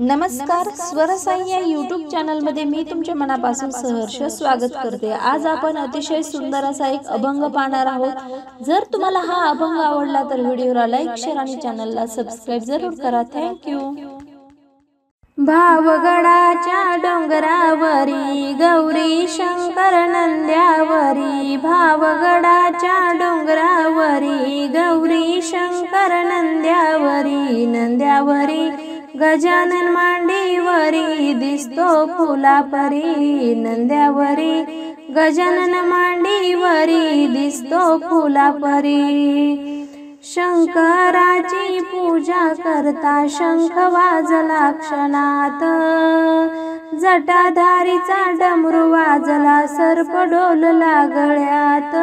नमस्कार, स्वरसाई या यूट्यूब चॅनलमध्ये मी तुमच्या मनापासून सहर्ष स्वागत करते। आज आपण अतिशय सुंदर असा एक अभंग पाहणार आहोत। जर तुम्हाला हा अभंग आवडला तर व्हिडिओला लाईक, शेअर आणि चॅनलला सबस्क्राइब जरूर करा। थँक्यू। भावगडाच्या डोंगरावरी गौरी शंकर नंद्यावरी, भावगडाच्या डोंगरावरी गौरी शंकर नंद्यावरी, नंद्यावरी गजानन मांडीवरी दिसतो फुलापरी, नंद्यावरी गजानन मांडीवरी दिसतो फुलापरी। शंकराची पूजा करता शंख वाजला क्षणात, जटाधारीचा डमरू वाजला सर्प डोलला गळ्यात।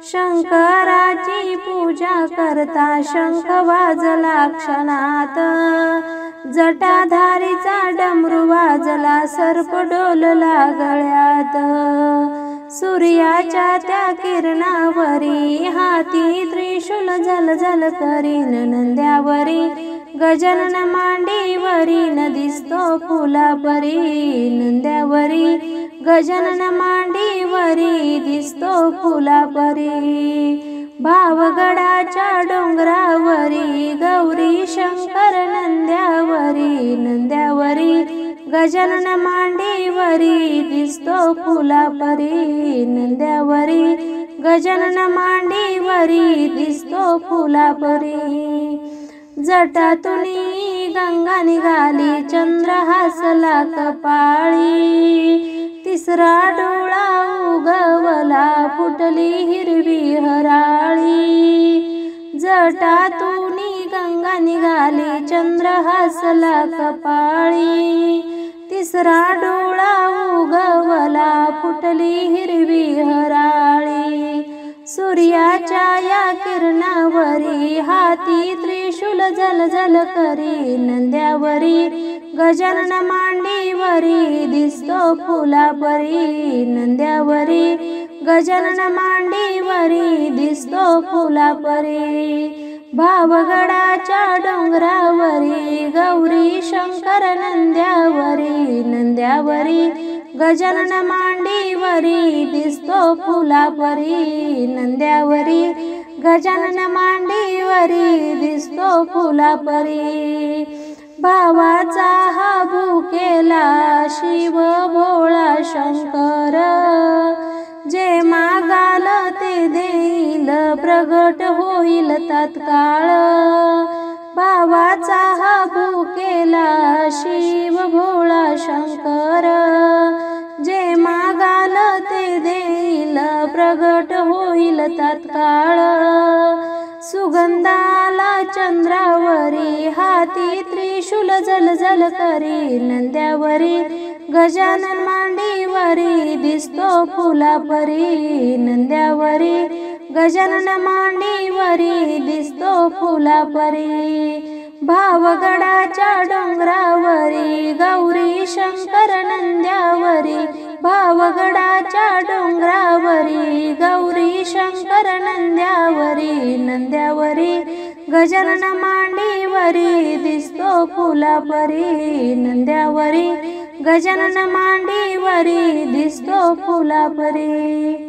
शंकराची पूजा करता शंख वाजला क्षणात, जटाधारीचा डमरू वाजला सर्प डोलला गळ्यात। सूर्याच्या त्या किरणावरी हाती त्रिशूल झलझल करीन, नंद्यावरी गजानन मांडीवरी न दिसतो फुलापरी, नंद्यावरी गजानन मांडीवरी दिसतो फुलापरी। भावगडाच्या डोंगरावरी गौरी शंकर नंद्यावरी, नंद्यावरी गजानन मांडीवरी दिसतो फुलापरी, नंद्यावरी गजानन मांडीवरी दिसतो फुलापरी। जटातुनी गंगा निघाली चंद्र हासला कपाळी, तिसरा डोळा उगवला फुटली हिरवी हराळी। जटातुनी गंगा निघाली चंद्र हासला कपाळी, तिसरा डोळा उगवला फुटली हिरवी हराळी। सूर्याच्या या किरणावरी हाती त्रिशूल झलझल करी, नंद्यावरी गजानन मांडीवरी दिसतो फुलापरी, नंद्यावरी गजानन मांडीवरी दिसतो फुलापरी। भावगडाच्या डोंगरावरी गौरी शंकर नंद्यावरी, नंद्यावरी गजानन मांडीवरी दिसतो फुलापरी, नंद्यावरी गजानन मांडीवरी दिसतो फुलापरी। भावाचा हा भुकेला शिव भोळा शंकर, जे मागाल ते देईल प्रगट होईल तत्काळ। भावाचा हा भुकेला शिव भोळा शंकर, जे मागाल ते देईल प्रगट होईल तत्काळ। सुगंधाला चंद्रावरी हाती त्रिशूल झलझल करी, नंद्यावरी गजानन मांडीवरी दिसतो फुलापरी, नंद्यावरी गजानन मांडीवरी दिसतो फुलापरी। भावगडाच्या डोंगरावरी गौरी शंकर नंद्यावरी, भावगडाच्या डोंगरावरी गौरी शंकर नंद्यावरी, नंद्यावरी गजानन मांडीवरी दिसतो फुलापरी, नंद्यावरी गजानन मांडीवरी दिसतो फुलापरी।